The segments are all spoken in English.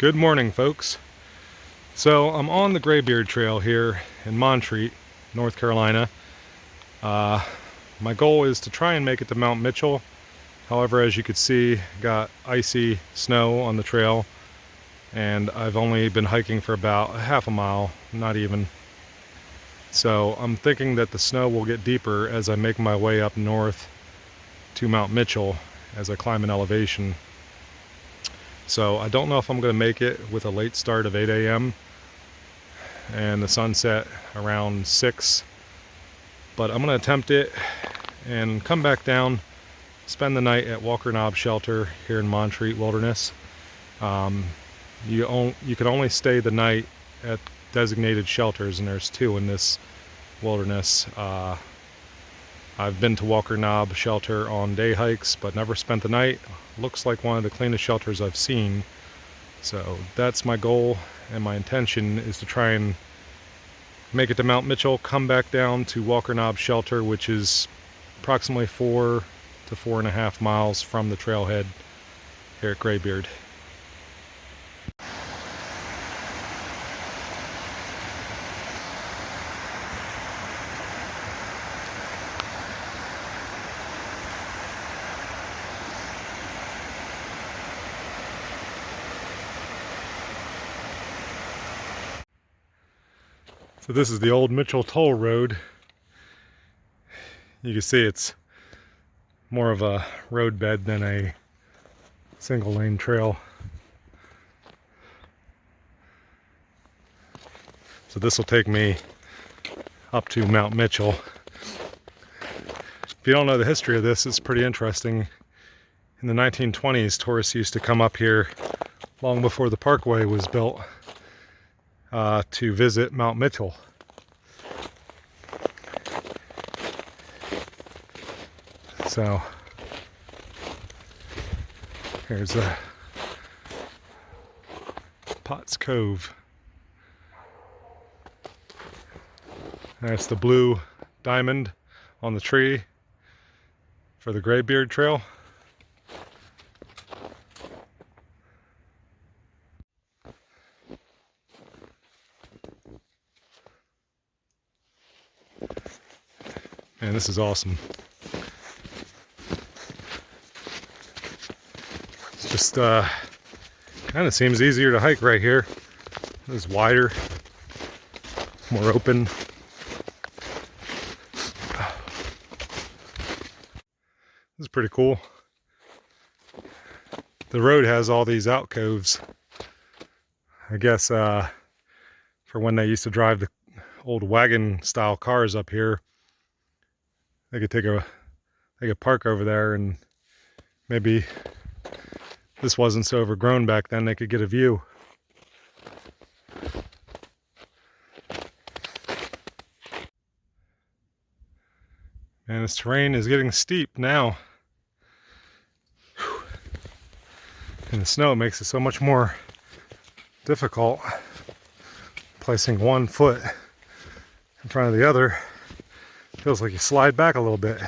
Good morning, folks. So I'm on the Greybeard Trail here in Montreat, North Carolina. My goal is to try and make it to Mount Mitchell. However, as you can see, got icy snow on the trail, and I've only been hiking for about half a mile, not even. So I'm thinking that the snow will get deeper as I make my way up north to Mount Mitchell as I climb an elevation. So I don't know if I'm going to make it with a late start of 8 a.m. and the sunset around 6, but I'm going to attempt it and come back down, spend the night at Walker Knob Shelter here in Montreat Wilderness. You can only stay the night at designated shelters, and there's 2 in this wilderness. I've been to Walker Knob Shelter on day hikes, but never spent the night. Looks like one of the cleanest shelters I've seen. So that's my goal, and my intention is to try and make it to Mount Mitchell, come back down to Walker Knob Shelter, which is approximately 4 to 4.5 miles from the trailhead here at Greybeard. So this is the old Mitchell Toll Road. You can see it's more of a roadbed than a single lane trail. So this will take me up to Mount Mitchell. If you don't know the history of this, it's pretty interesting. In the 1920s, tourists used to come up here long before the Parkway was built to visit Mount Mitchell. So here's Potts Cove. That's the blue diamond on the tree for the Greybeard Trail. And this is awesome. It's just kind of seems easier to hike right here. It's wider, more open. This is pretty cool. The road has all these alcoves. I guess for when they used to drive the old wagon style cars up here, they could park over there, and maybe this wasn't so overgrown back then, they could get a view. And this terrain is getting steep now. Whew. And the snow makes it so much more difficult. Placing one foot in front of the other feels like you slide back a little bit.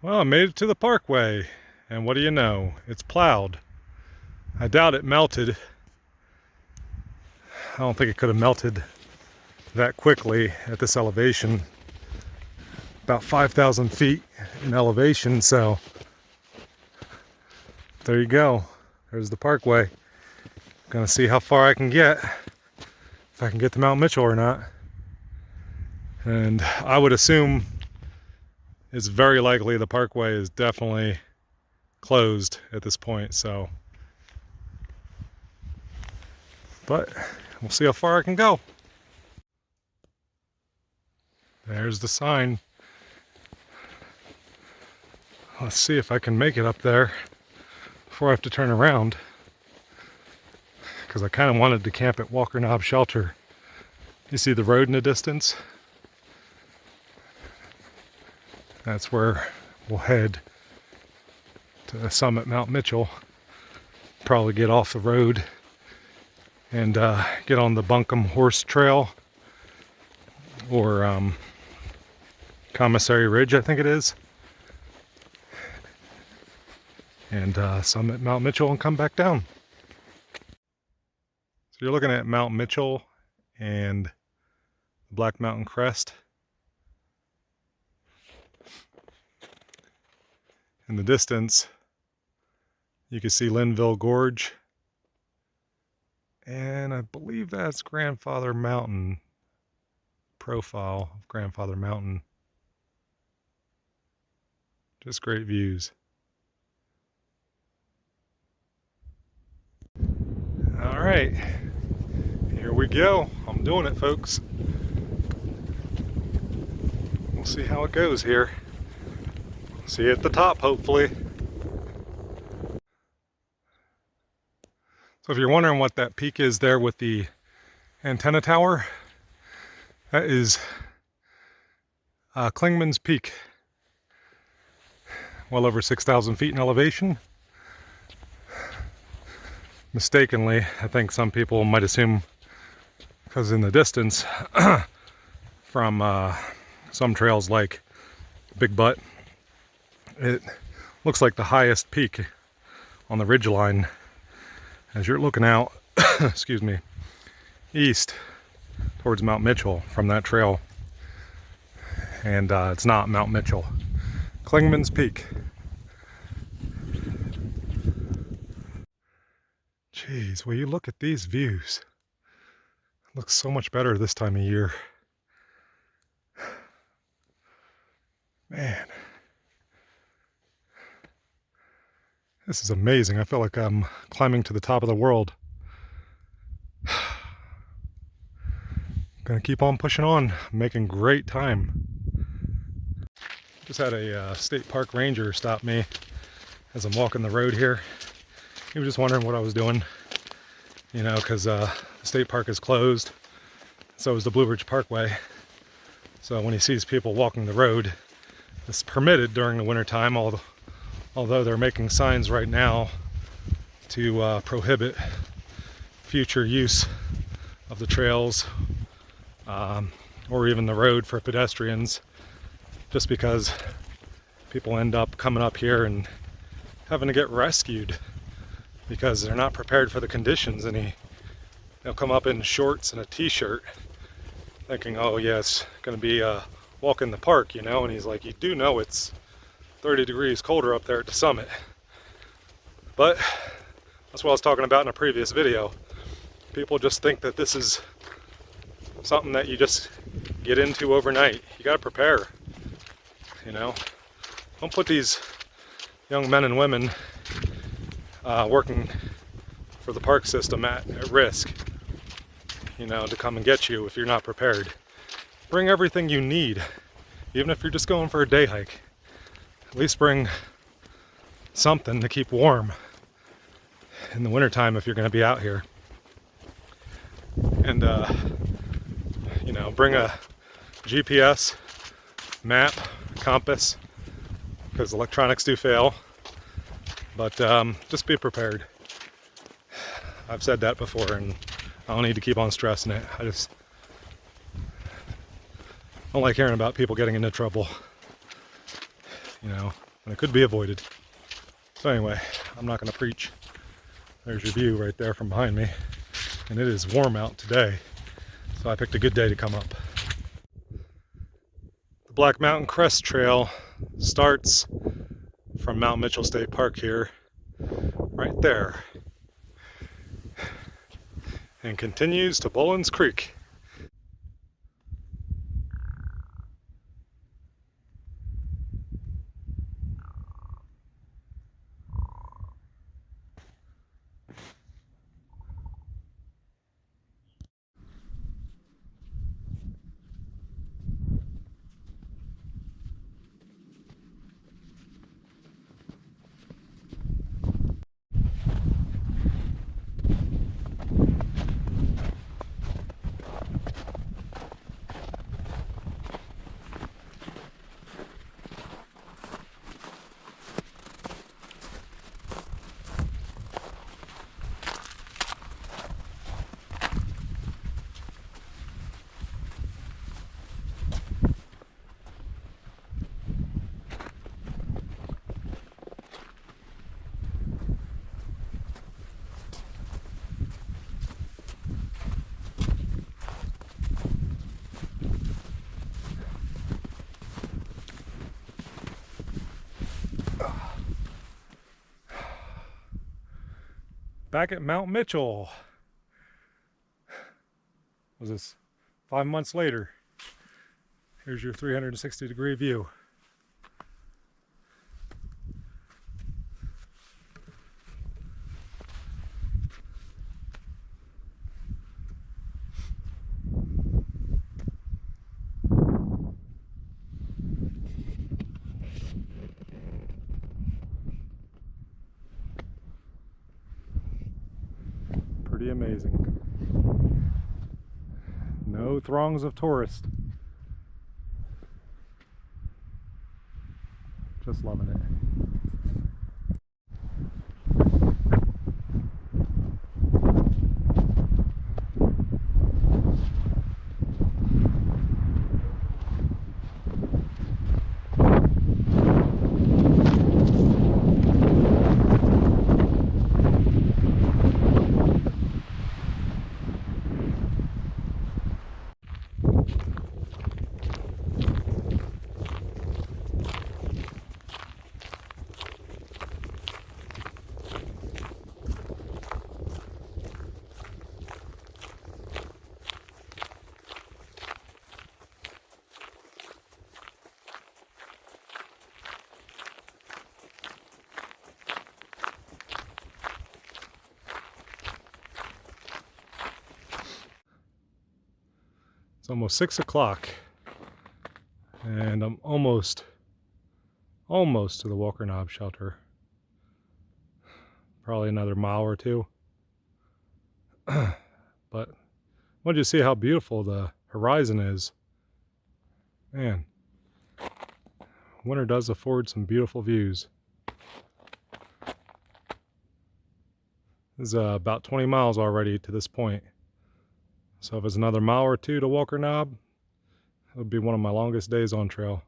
Well, I made it to the Parkway, and what do you know? It's plowed. I doubt it melted. I don't think it could have melted that quickly at this elevation. About 5,000 feet in elevation, so there you go. There's the Parkway. Gonna see how far I can get, if I can get to Mount Mitchell or not. And I would assume it's very likely the Parkway is definitely closed at this point, so. But we'll see how far I can go. There's the sign. Let's see if I can make it up there before I have to turn around, because I kind of wanted to camp at Walker Knob Shelter. You see the road in the distance? That's where we'll head to the summit, Mount Mitchell. Probably get off the road and get on the Buncombe Horse Trail, or Commissary Ridge, I think it is. And summit Mount Mitchell and come back down. So you're looking at Mount Mitchell and the Black Mountain Crest. In the distance, you can see Linville Gorge. And I believe that's Grandfather Mountain. Profile of Grandfather Mountain. Just great views. All right, here we go. I'm doing it, folks. We'll see how it goes here. See you at the top, hopefully. So if you're wondering what that peak is there with the antenna tower, that is Klingman's Peak. Well over 6,000 feet in elevation. Mistakenly, I think some people might assume, because in the distance from some trails like Big Butt, it looks like the highest peak on the ridgeline as you're looking out, excuse me, east towards Mount Mitchell from that trail. And it's not Mount Mitchell. Klingman's Peak. Jeez, will you look at these views? It looks so much better this time of year. Man. This is amazing. I feel like I'm climbing to the top of the world. Gonna keep on pushing on, making great time. Just had a state park ranger stop me as I'm walking the road here. He was just wondering what I was doing, you know, because the state park is closed. So is the Blue Ridge Parkway. So when he sees people walking the road, it's permitted during the winter time, although they're making signs right now to prohibit future use of the trails or even the road for pedestrians, just because people end up coming up here and having to get rescued because they're not prepared for the conditions. And they'll come up in shorts and a t-shirt thinking, oh yeah, it's gonna be a walk in the park, you know, and he's like, you do know it's 30 degrees colder up there at the summit. But that's what I was talking about in a previous video. People just think that this is something that you just get into overnight. You gotta prepare, you know. Don't put these young men and women working for the park system at risk, you know, to come and get you if you're not prepared. Bring everything you need, even if you're just going for a day hike. At least bring something to keep warm in the wintertime if you're going to be out here. And, you know, bring a GPS, map, compass, because electronics do fail. But just be prepared. I've said that before, and I don't need to keep on stressing it. I just don't like hearing about people getting into trouble, you know, and it could be avoided. So anyway, I'm not going to preach. There's your view right there from behind me, and it is warm out today, so I picked a good day to come up. The Black Mountain Crest Trail starts from Mount Mitchell State Park here, right there, and continues to Bullens Creek. Back at Mount Mitchell. Was this 5 months later? Here's your 360-degree view. Pretty amazing. No throngs of tourists. Just loving it. It's almost 6 o'clock and I'm almost to the Walker Knob shelter. Probably another mile or two. But I wanted you to see how beautiful the horizon is. Man, winter does afford some beautiful views. This is about 20 miles already to this point. So if it's another mile or two to Walker Knob, it would be one of my longest days on trail.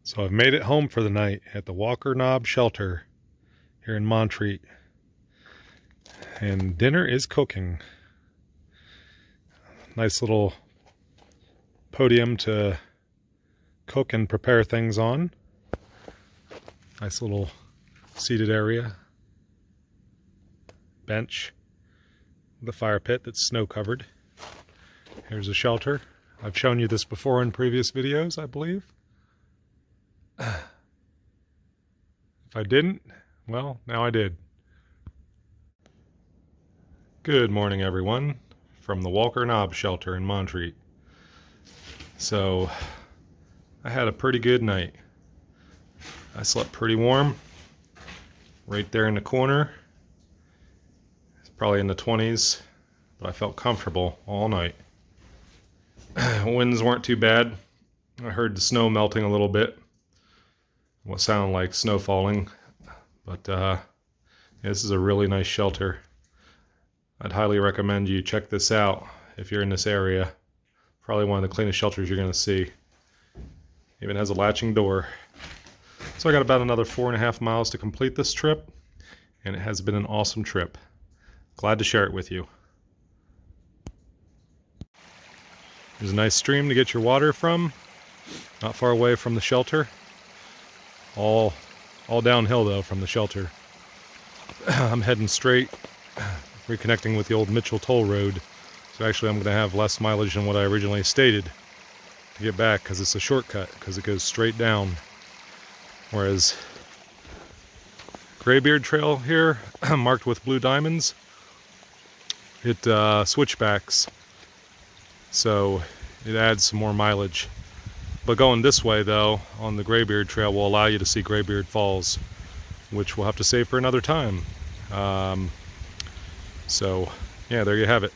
So I've made it home for the night at the Walker Knob shelter here in Montreat. And dinner is cooking. Nice little podium to cook and prepare things on. Nice little seated area. Bench. The fire pit that's snow covered. Here's a shelter. I've shown you this before in previous videos, I believe. If I didn't, well, now I did. Good morning, everyone, from the Walker Knob shelter in Montreat. So, I had a pretty good night. I slept pretty warm. Right there in the corner. Probably in the 20s, but I felt comfortable all night. Winds weren't too bad. I heard the snow melting a little bit. What sounded like snow falling. But yeah, this is a really nice shelter. I'd highly recommend you check this out if you're in this area. Probably one of the cleanest shelters you're going to see. Even has a latching door. So I got about another 4.5 miles to complete this trip, and it has been an awesome trip. Glad to share it with you. There's a nice stream to get your water from, not far away from the shelter. All downhill though from the shelter. I'm heading straight, reconnecting with the old Mitchell Toll Road. So actually I'm going to have less mileage than what I originally stated to get back, because it's a shortcut, because it goes straight down. Whereas Greybeard Trail here, marked with blue diamonds, it switchbacks, so it adds some more mileage. But going this way though, on the Greybeard Trail, will allow you to see Greybeard Falls, which we'll have to save for another time. So yeah, there you have it.